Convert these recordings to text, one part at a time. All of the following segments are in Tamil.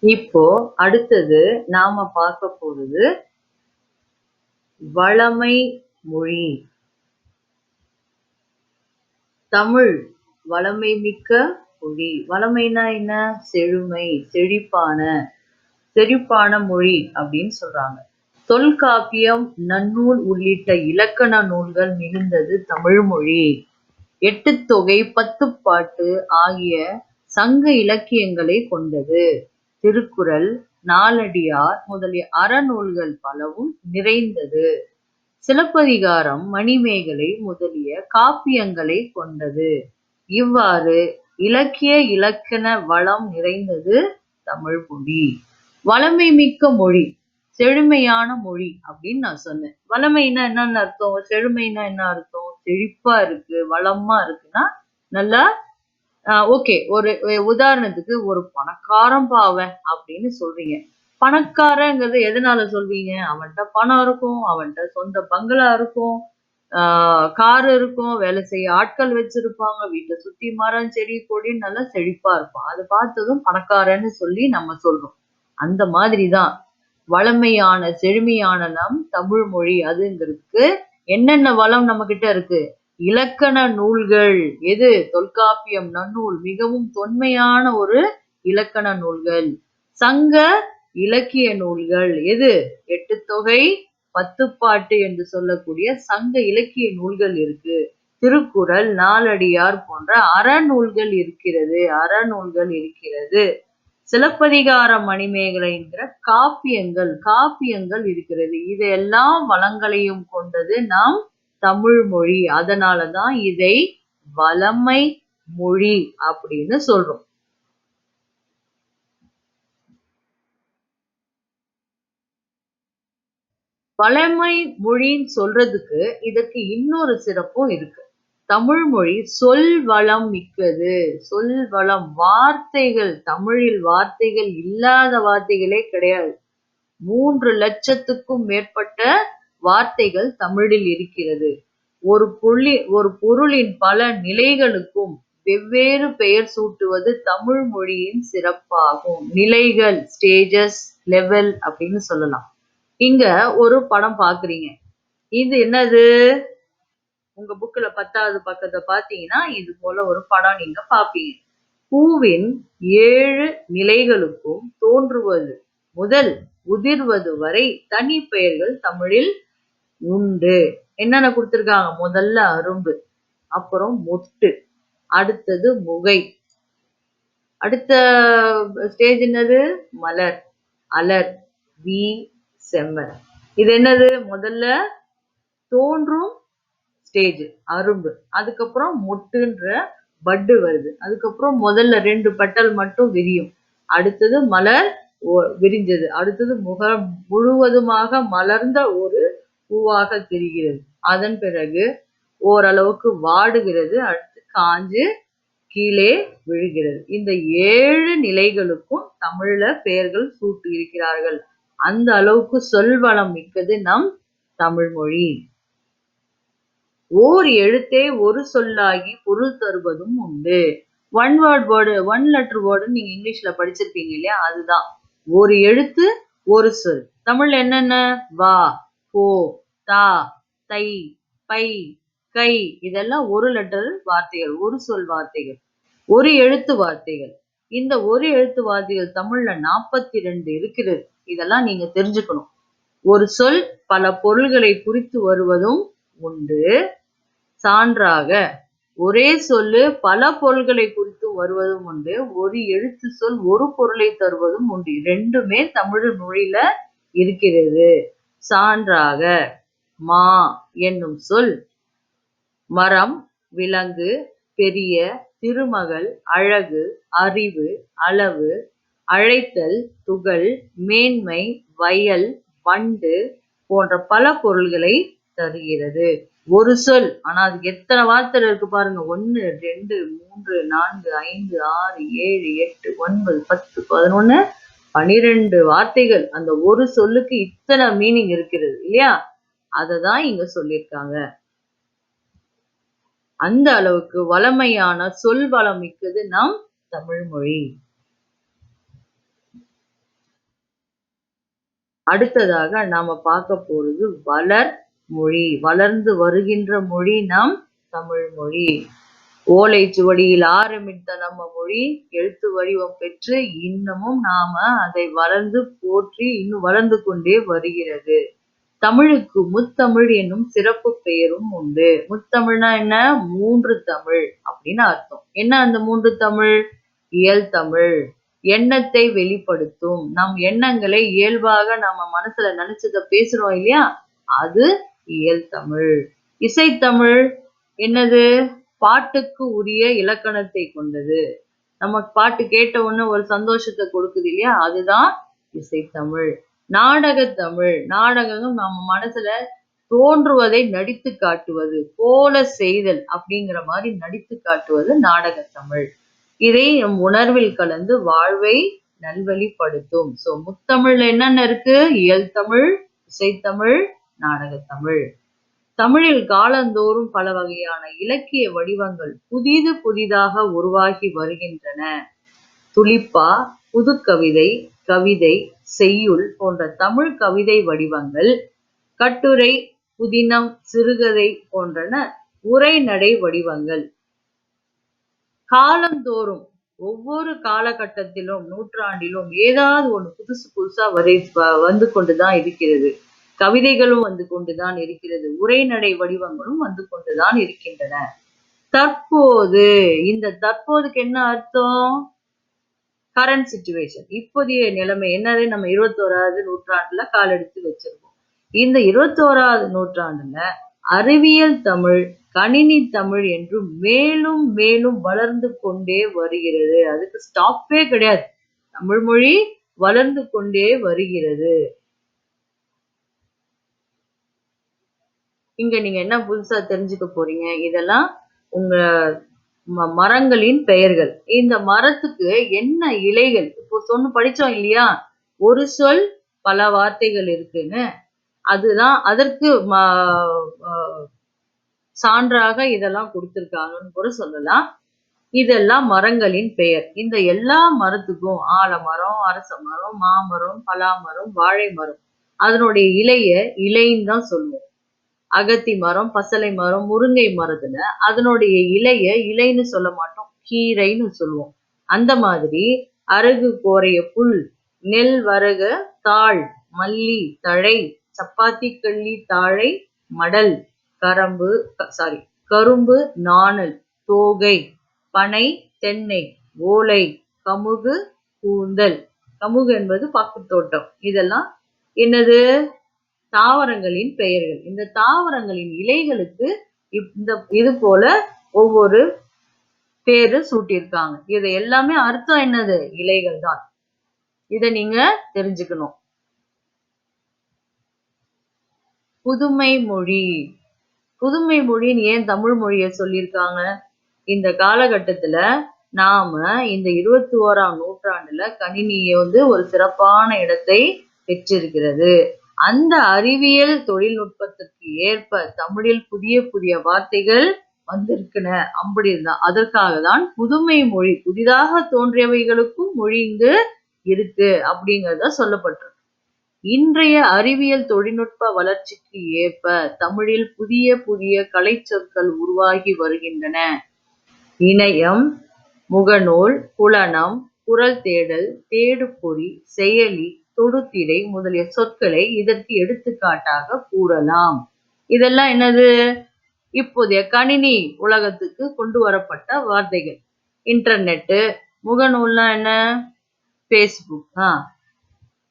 இப்போ அடுத்தது நாம பார்க்க போறது வளமை மொழி. தமிழ் வளமை மிக்க மொழி. வளமைனா என்ன? செழுமை, செழிப்பான மொழி அப்படின்னு சொல்றாங்க. தொல்காப்பியம், நன்னூல் உள்ளிட்ட இலக்கண நூல்கள் மிகுந்தது தமிழ் மொழி. எட்டுத்தொகை, பத்துப்பாட்டு ஆகிய சங்க இலக்கியங்களை கொண்டது. திருக்குறள், நாலடியார் முதலிய அறநூல்கள் பலவும் நிறைந்தது. சிலப்பதிகாரம், மணிமேகலை முதலிய காப்பியங்களை கொண்டது. இவ்வாறு இலக்கிய இலக்கண வளம் நிறைந்தது தமிழ் மொழி. வளமை மிக்க மொழி, செழுமையான மொழி அப்படின்னு நான் சொன்னேன். வளமைனா என்னன்னு அர்த்தம்? செழுமைனா என்ன அர்த்தம்? செழிப்பா இருக்கு, வளமா இருக்குன்னா நல்லா ஓகே. ஒரு உதாரணத்துக்கு ஒரு பணக்காரன் அவன் அப்படின்னு சொல்றீங்க. பணக்காரங்கிறது எதனால சொல்வீங்க? அவன்கிட்ட பணம் இருக்கும், அவன்கிட்ட சொந்த பங்களா இருக்கும், கார் இருக்கும், வேலை செய்ய ஆட்கள் வச்சிருப்பாங்க, வீட்டை சுத்தி மரம் செடி கொடின்னு நல்லா செழிப்பா இருப்பான். அது பார்த்ததும் பணக்காரன்னு சொல்லி நம்ம சொல்றோம். அந்த மாதிரிதான் வளமையான செழுமையான நம் தமிழ் மொழி. அதுங்கிறதுக்கு என்னென்ன வளம் நம்ம கிட்ட இருக்கு? இலக்கண நூல்கள். எது? தொல்காப்பியம், நன்னூல் மிகவும் தொன்மையான ஒரு இலக்கண நூல்கள். சங்க இலக்கிய நூல்கள். எது? எட்டுத்தொகை, பத்துப்பாட்டு என்று சொல்லக்கூடிய சங்க இலக்கிய நூல்கள் இருக்கு. திருக்குறள், நாலடியார் போன்ற அறநூல்கள் இருக்கிறது. சிலப்பதிகார, மணிமேகலை என்கிற காப்பியங்கள் இருக்கிறது. இதெல்லாம் வளங்களையும் கொண்டது நாம் தமிழ் மொழி. அதனாலதான் இதை வளமை மொழி அப்படின்னு சொல்றோம். வளமை மொழின்னு சொல்றதுக்கு இதற்கு இன்னொரு சிறப்பும் இருக்கு. தமிழ் மொழி சொல் வளம் மிக்கது. சொல் வளம், வார்த்தைகள், தமிழில் வார்த்தைகள் இல்லாத வார்த்தைகளே கிடையாது. 3 லட்சத்துக்கும் மேற்பட்ட வார்த்தைகள் தமிழில் இருக்கிறது. ஒரு பொருளின் பல நிலைகளுக்கும் வெவ்வேறு பெயர் சூட்டுவது தமிழ் மொழியின் சிறப்பாகும். நிலைகள், ஸ்டேஜஸ், லெவல் அப்படின்னு சொல்லலாம். இங்க ஒரு படம் பாக்குறீங்க. இது என்னது? உங்க புக்ல 10வது பக்கத்தை பாத்தீங்கன்னா இது போல ஒரு படம் நீங்க பாப்பீங்க. பூவின் 7 நிலைகளுக்கும் தோன்றுவது முதல் உதிர்வது வரை தனி பெயர்கள் தமிழில் உண்டு. என்னென்ன கொடுத்திருக்காங்க? முதல்ல அரும்பு, அப்புறம் மொட்டு, அடுத்தது முகை, அடுத்த ஸ்டேஜ் என்னது? மலர், அலர், வீ, செம்மர். இது என்னது? முதல்ல தோன்றும் ஸ்டேஜ் அரும்பு, அதுக்கப்புறம் மொட்டுன்ற பட்டு வருது, அதுக்கப்புறம் முதல்ல 2 பட்டல் மட்டும் விரியும், அடுத்தது மலர் விரிஞ்சது, அடுத்தது முழுவதுமாக மலர்ந்த ஒரு பூவாக தெரிகிறது. அதன் பிறகு ஓரளவுக்கு வாடுகிறது, அடுத்து காஞ்சு கீழே விழுகிறது. இந்த 7 நிலைகளுக்கும் தமிழ்ல பெயர்கள் சூட்டி இருக்கிறார்கள். அந்த அளவுக்கு சொல்வளம் மிக்கது நம் தமிழ் மொழி. ஓர் எழுத்தே ஒரு சொல்லாகி பொருள் தருவதும் உண்டு. ஒன் லெட்டர் வேர்டு நீங்க இங்கிலீஷ்ல படிச்சிருப்பீங்க இல்லையா? அதுதான் ஒரு எழுத்து ஒரு சொல். தமிழ்ல என்னென்ன? வா, போ, தா, தை, பை, கை, இதெல்லாம் ஒரு லெட்டர் வார்த்தைகள், ஒரு சொல் வார்த்தைகள், ஒரு எழுத்து வார்த்தைகள். இந்த ஒரு எழுத்து வார்த்தைகள் தமிழ்ல 42 இருக்கிறது. இதெல்லாம் நீங்க தெரிஞ்சுக்கணும். ஒரு சொல் பல பொருள்களை குறித்து வருவதும் உண்டு. சான்றாக ஒரே சொல்லு பல பொருள்களை குறித்து வருவதும் உண்டு. ஒரு எழுத்து சொல் ஒரு பொருளை தருவதும் உண்டு. ரெண்டுமே தமிழ் மொழியில இருக்கிறது. சான்றாக மா என்னும் சொல் மரம், விலங்கு, பெரிய, திருமகள், அழகு, அறிவு, அளவு, அழைத்தல், துகள், மேன்மை, வயல், வண்டு போன்ற பல பொருள்களை தருகிறது. ஒரு சொல், ஆனா அதுக்கு எத்தனை வார்த்தை இருக்கு பாருங்க. 1, 2, 3, 4, 5, 6, 7, 8, 9, 10, 11, 12 வார்த்தைகள். அந்த ஒரு சொல்லுக்கு இத்தனை மீனிங் இருக்கிறது இல்லையா? அததான் இங்க சொல்லியிருக்காங்க. அந்த அளவுக்கு வளமையான சொல் வளம் மிக்கது நம் தமிழ் மொழி. அடுத்ததாக நாம பார்க்க போறது வளர் மொழி. வளர்ந்து வருகின்ற மொழி நம் தமிழ் மொழி. ஓலைச்சுவடியில் ஆரம்பித்த நம்ம மொழி எழுத்து வடிவம் பெற்று இன்னமும் நாம அதை வளர்ந்து போற்றி இன்னும் வளர்ந்து கொண்டே வருகிறது. தமிழுக்கு முத்தமிழ் என்னும் சிறப்பு பெயரும் உண்டு. முத்தமிழ்னா என்ன? 3 தமிழ் அப்படின்னு அர்த்தம். என்ன அந்த 3 தமிழ்? இயல் தமிழ், எண்ணத்தை வெளிப்படுத்தும், நம் எண்ணங்களை இயல்பாக நம்ம மனசுல நினைச்சத பேசுறோம் இல்லையா, அது இயல் தமிழ். இசைத்தமிழ் என்னது? பாட்டுக்கு உரிய இலக்கணத்தை கொண்டது. நம்ம பாட்டு கேட்ட உடனே ஒரு சந்தோஷத்தை கொடுக்குது இல்லையா, அதுதான் இசைத்தமிழ். நாடகத்தமிழ், நாடகம் நம்ம மனசுல தோன்றுவதை நடித்து காட்டுவது, போல செய்தல் அப்படிங்கிற மாதிரி நடித்து காட்டுவது நாடகத்தமிழ். இதை நம் உணர்வில் கலந்து வாழ்வை நல்வழிப்படுத்தும். சோ முத்தமிழ்ல என்னென்ன இருக்கு? இயல் தமிழ், இசைத்தமிழ், நாடகத்தமிழ். தமிழில் காலந்தோறும் பல வகையான இலக்கிய வடிவங்கள் புதிதாக உருவாகி வருகின்றன. துளிப்பா, புதுக்கவிதை, கவிதை, செய்யுள் போன்ற தமிழ் கவிதை வடிவங்கள், கட்டுரை, புதினம், சிறுகதை போன்றன உரைநடை வடிவங்கள். காலந்தோறும் ஒவ்வொரு காலகட்டத்திலும் நூற்றாண்டிலும் ஏதாவது ஒண்ணு புதுசா வந்து கொண்டுதான் இருக்கிறது. கவிதைகளும் வந்து கொண்டுதான் இருக்கிறது. உரைநடை வடிவங்களும் வந்து கொண்டுதான் இருக்கின்றன. தற்போது, இந்த தற்போதுக்கு என்ன அர்த்தம்? கரண்ட் சிச்சுவேஷன், இப்போதைய நிலைமை என்னது? நம்ம 21வது நூற்றாண்டுல காலெடுத்து வச்சிருக்கோம். இந்த 21வது நூற்றாண்டுல அறிவியல் தமிழ், கணினி தமிழ் என்று மேலும் மேலும் வளர்ந்து கொண்டே வருகிறது. அதுக்கு ஸ்டாப்பே கிடையாது. தமிழ் மொழி வளர்ந்து கொண்டே வருகிறது. இங்க நீங்க என்ன புதுசா தெரிஞ்சுக்க போறீங்க? இதெல்லாம் உங்க மரங்களின் பெயர்கள். இந்த மரத்துக்கு என்ன இலைகள்? இப்போ படிச்சோம் இல்லையா, ஒரு சொல் பல வார்த்தைகள் இருக்குன்னு. அதுதான் அதற்கு சான்றாக இதெல்லாம் கொடுத்திருக்காங்கன்னு கூட சொல்லலாம். இதெல்லாம் மரங்களின் பெயர். இந்த எல்லா மரத்துக்கும் ஆலமரம், அரச மரம், மாமரம், பலாமரம், வாழை மரம், அதனுடைய இலைன்னு தான் சொல்லுவோம். அகத்தி மரம், பசலை மரம், முருங்கை மரத்துல அதனுடைய இலைன்னு சொல்ல மாட்டோம், கீரைன்னு சொல்லுவோம். அந்த மாதிரி அரகு கோரைய புல், நெல் வரக தாள், மல்லி தழை, சப்பாத்தி கள்ளி தாழை மடல், கரும்பு நாணல், தோகை, பனை, தென்னை, ஓலை, கமுகு, கூந்தல். கமுகு என்பது பாக்குத்தோட்டம். இதெல்லாம் என்னது? தாவரங்களின் பெயர்கள். இந்த தாவரங்களின் இலைகளுக்கு இது போல ஒவ்வொரு பேரு சூட்டியிருக்காங்க. இது எல்லாமே அர்த்தம் என்னது? இலைகள் தான். இத நீங்க தெரிஞ்சுக்கணும். புதுமை மொழி. புதுமை மொழின்னு ஏன் தமிழ் மொழிய சொல்லியிருக்காங்க? இந்த காலகட்டத்துல நாம இந்த 21ஆம் நூற்றாண்டுல கணினியை ஒரு சிறப்பான இடத்தை பெற்றிருக்கிறது. அந்த அறிவியல் தொழில்நுட்பத்திற்கு ஏற்ப தமிழில் புதிய வார்த்தைகள் வந்திருக்கின. அப்படிதான், அதற்காக தான் புதுமை மொழி, புதிதாக தோன்றியவைகளுக்கும் மொழி இங்கு இருக்கு அப்படிங்கறத சொல்லப்பட்டிருக்கு. இன்றைய அறிவியல் தொழில்நுட்ப வளர்ச்சிக்கு ஏற்ப தமிழில் புதிய கலை சொற்கள் உருவாகி வருகின்றன. இணையம், முகநூல், புலனம், குரல் தேடல், தேடுபொறி, செயலி, தொடுதிரை முதலிய சொற்களை இதற்கு எடுத்துக்காட்டாக கூறலாம். இதெல்லாம் என்னது? இப்போதைய கணினி உலகத்துக்கு கொண்டு வரப்பட்ட வார்த்தைகள். இன்டர்நெட்டு, முகநூல்னா என்ன? பேஸ்புக்.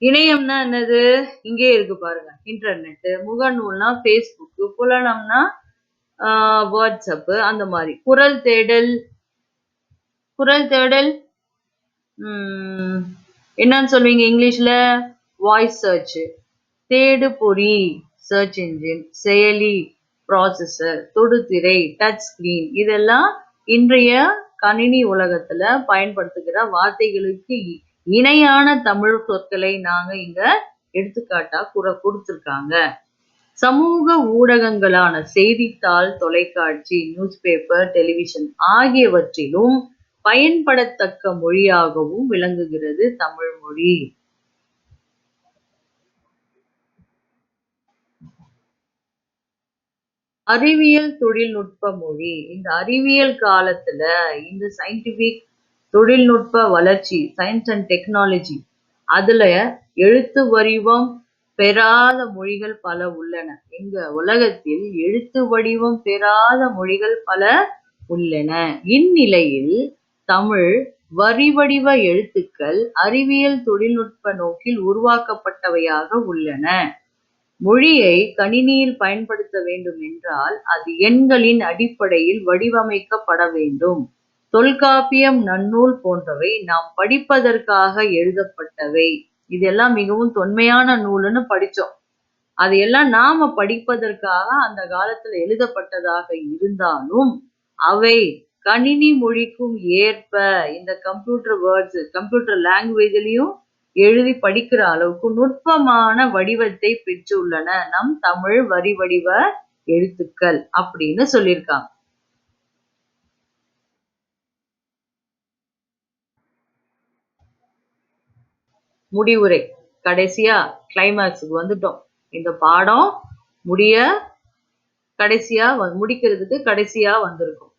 இணையம்னா என்னது? இங்கே இருக்கு பாருங்க, இன்டர்நெட்டு. முகநூல்னா பேஸ்புக், புலனம்னா வாட்ஸ்அப், அந்த மாதிரி. குரல் தேடல் என்னன்னு சொல்வீங்க இங்கிலீஷ்ல? Voice search. தேடு பொறி, சர்ச் இன்ஜின். செயலி, ப்ராசஸர். தொடுதிரை, டச் ஸ்கிரீன். இதெல்லாம் இன்றைய கணினி உலகத்துல பயன்படுத்துகிற வார்த்தைகளுக்கு இணையான தமிழ் சொற்களை நாங்க இங்க எடுத்துக்காட்டா கொடுத்திருக்காங்க. சமூக ஊடகங்களான செய்தித்தாள், தொலைக்காட்சி, நியூஸ் பேப்பர், டெலிவிஷன் ஆகியவற்றிலும் பயன்படத்தக்க மொழியாகவும் விளங்குகிறது தமிழ் மொழி. அறிவியல் தொழில்நுட்ப மொழி. இந்த அறிவியல் காலத்துல இந்த சயின்டிபிக் தொழில்நுட்ப வளர்ச்சி, சயின்ஸ் அண்ட் டெக்னாலஜி, அதுல எழுத்து வடிவம் பெறாத மொழிகள் பல உள்ளன. எங்க உலகத்தில் எழுத்து வடிவம் பெறாத மொழிகள் பல உள்ளன. இந்நிலையில் தமிழ் வரி வடிவ எழுத்துக்கள் அறிவியல் தொழில்நுட்ப நோக்கில் உருவாக்கப்பட்டவையாக உள்ளன. மொழியை கணினியில் பயன்படுத்த வேண்டும் என்றால் அது எண்களின் அடிப்படையில் வடிவமைக்கப்பட வேண்டும். தொல்காப்பியம், நன்னூல் போன்றவை நாம் படிப்பதற்காக எழுதப்பட்டவை. இதெல்லாம் மிகவும் தொன்மையான நூல்னு படிச்சோம். அதையெல்லாம் நாம படிப்பதற்காக அந்த காலத்துல எழுதப்பட்டதாக இருந்தாலும் அவை கணினி மொழிக்கும் ஏற்ப இந்த கம்ப்யூட்டர் வேர்ட்ஸ், கம்ப்யூட்டர் லாங்குவேஜ்லயும் எழுதி படிக்கிற அளவுக்கு நுட்பமான வடிவத்தை பெற்றுள்ளன நம் தமிழ் வரி வடிவ எழுத்துக்கள் அப்படின்னு சொல்லியிருக்காங்க. முடிவுரை. கடைசியா கிளைமேக்ஸுக்கு வந்துட்டோம். இந்த பாடம் முடிக்கிறதுக்கு கடைசியா வந்திருக்கும்.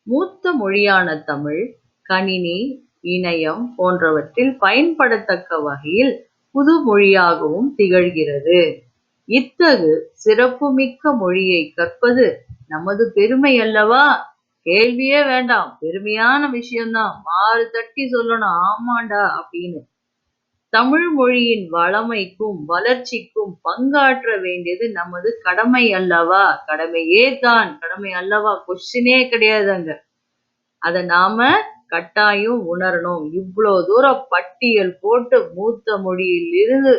மூத்த மொழியான தமிழ் கணினி, இணையம் போன்றவற்றில் பயன்படத்தக்க வகையில் புது மொழியாகவும் திகழ்கிறது. இத்தகு சிறப்புமிக்க மொழியை கற்பது நமது பெருமை அல்லவா? கேள்வியே வேண்டாம், பெருமையான விஷயம்தான். மாறு தட்டி சொல்லணும், ஆமாண்டா அப்படின்னு. தமிழ் மொழியின் வளமைக்கும் வளர்ச்சிக்கும் பங்காற்ற வேண்டியது நமது கடமை அல்லவா? கடமையே தான், கடமை அல்லவா? கொஸ்டினே கிடையாது அங்க. அதை நாம கட்டாயம் உணரணும். இவ்வளோ தூரம் பட்டியல் போட்டு மூத்த மொழியில் இருந்து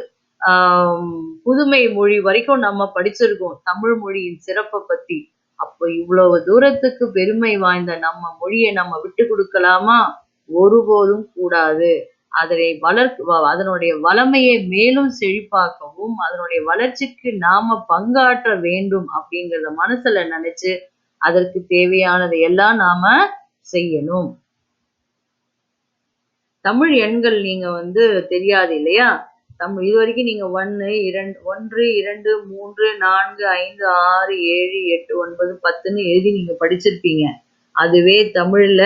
புதுமை மொழி வரைக்கும் நம்ம படிச்சிருக்கோம் தமிழ் மொழியின் சிறப்பை பத்தி. அப்போ இவ்வளவு தூரத்துக்கு பெருமை வாய்ந்த நம்ம மொழியை நம்ம விட்டு கொடுக்கலாமா? ஒருபோதும் கூடாது. அதனுடைய வளமையை மேலும் செழிப்பாக்கவும் அதனுடைய வளர்ச்சிக்கு நாம பங்காற்ற வேண்டும் அப்படிங்கிறத மனசுல நினைச்சு அதற்கு தேவையானதை எல்லாம் நாம செய்யணும். தமிழ் எண்கள் நீங்க தெரியாது இல்லையா? இது வரைக்கும் நீங்க 1, 2, 3, 4, 5, 6, 7, 8, 9, 10ன்னு எழுதி நீங்க படிச்சிருப்பீங்க. அதுவே தமிழ்ல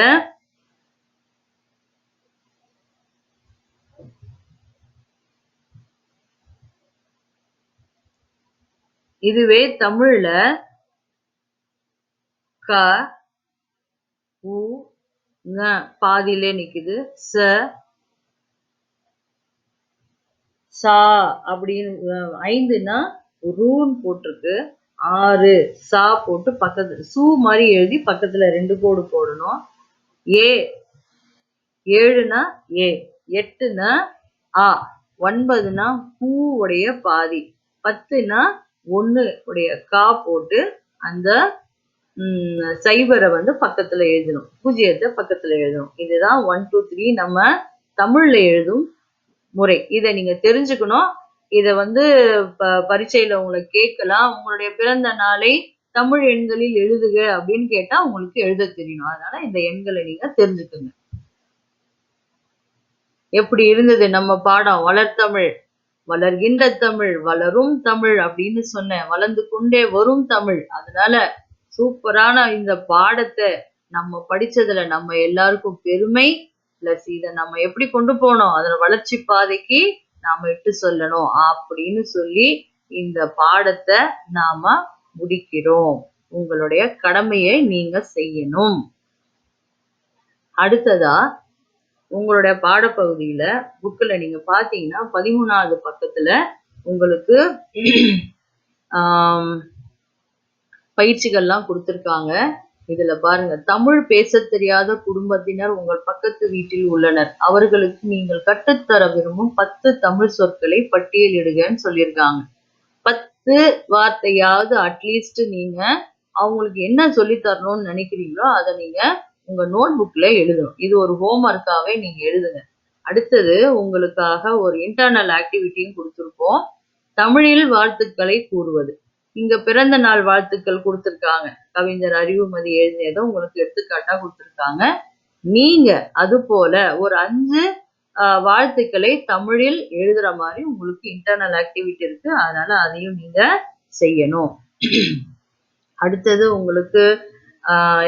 க, உ, ங பாதியிலே நிக்குது. ச, சா அப்படின்னு 5ன்னா ரூன்னு போட்டிருக்கு. 6 சா போட்டு பக்கத்துல சூ மாதிரி எழுதி பக்கத்துல 2 கோடு போடணும். 7ன்னா ஏ, 8ன்னா ஆ, 9ன்னா பூ உடைய பாதி, 10ன்னா 1 உடைய கா போட்டு அந்த சைபரை பக்கத்துல எழுதணும், 0த்தை பக்கத்துல எழுதணும். இதுதான் 1, 2, 3 நம்ம தமிழ்ல எழுதும் முறை. இதை நீங்க தெரிஞ்சுக்கணும். இதை பரீட்சையில உங்களை கேட்கலாம். உங்களுடைய பிறந்த நாளை தமிழ் எண்களில் எழுதுக அப்படின்னு கேட்டா உங்களுக்கு எழுத தெரியணும். அதனால இந்த எண்களை நீங்க தெரிஞ்சுக்கோங்க. எப்படி இருந்தது நம்ம பாடம்? வளர்த்தமிழ், வளர்கின்ற தமிழ், வளரும் தமிழ் அப்படின்னு சொன்னேன். வளர்ந்து கொண்டே வரும் தமிழ். அதனால சூப்பரான இந்த பாடத்தை நம்ம படிச்சதுல நம்ம எல்லாருக்கும் பெருமை. பிளஸ் இதை நம்ம எப்படி கொண்டு போனோம், அதோட வளர்ச்சி பாதைக்கு நாம இட்டு சொல்லணும் அப்படின்னு சொல்லி இந்த பாடத்தை நாம முடிக்கிறோம். உங்களுடைய கடமையை நீங்க செய்யணும். அடுத்ததா உங்களுடைய பாடப்பகுதியில புக்ல நீங்க பாத்தீங்கன்னா 13வது பக்கத்துல உங்களுக்கு பயிற்சிகள்லாம் கொடுத்திருக்காங்க. இதுல பாருங்க, தமிழ் பேசத் தெரியாத குடும்பத்தினர் உங்கள் பக்கத்து வீட்டில் உள்ளனர். அவர்களுக்கு நீங்கள் கற்றுத்தர விரும்பும் 10 தமிழ் சொற்களை பட்டியலிடுகன்னு சொல்லியிருக்காங்க. 10 வார்த்தையாவது அட்லீஸ்ட் நீங்க அவங்களுக்கு என்ன சொல்லி தரணும்னு நினைக்கிறீங்களோ அதை நீங்க உங்க நோட் புக்ல எழுதணும். இது ஒரு ஹோம்ஒர்க்காவே நீங்க எழுதுங்க. அடுத்தது உங்களுக்காக ஒரு இன்டர்னல் ஆக்டிவிட்டியும் கொடுத்துருக்கோம். தமிழில் வாழ்த்துக்களை கூறுவது. இங்க பிறந்த நாள் வாழ்த்துக்கள் கொடுத்திருக்காங்க. கவிஞர் அறிவுமதி எழுதியதை உங்களுக்கு எடுத்துக்காட்டா கொடுத்திருக்காங்க. நீங்க அது போல ஒரு 5 வாழ்த்துக்களை தமிழில் எழுதுற மாதிரி உங்களுக்கு இன்டர்னல் ஆக்டிவிட்டி இருக்கு. அதனால அதையும் நீங்க செய்யணும். அடுத்தது உங்களுக்கு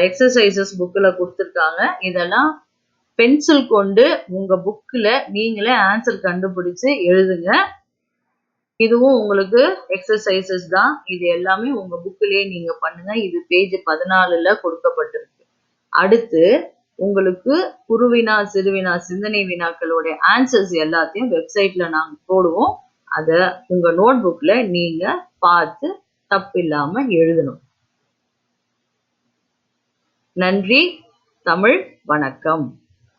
எக்ஸசைசஸ் புக்கில் கொடுத்துருக்காங்க. இதெல்லாம் பென்சில் கொண்டு உங்க புக்கில் நீங்களே ஆன்சர் கண்டுபிடிச்சு எழுதுங்க. இதுவும் உங்களுக்கு எக்ஸசைசஸ் தான். இது எல்லாமே உங்க புக்கிலேயே நீங்க பண்ணுங்க. இது பேஜ் 14ல கொடுக்கப்பட்டிருக்கு. அடுத்து உங்களுக்கு குறுவினா, சிறுவினா, சிந்தனை வினாக்களுடைய ஆன்சர்ஸ் எல்லாத்தையும் வெப்சைட்ல நாங்க போடுவோம். அத உங்க நோட் புக்ல நீங்க பார்த்து தப்பில்லாம எழுதணும். நன்றி. தமிழ் வணக்கம்.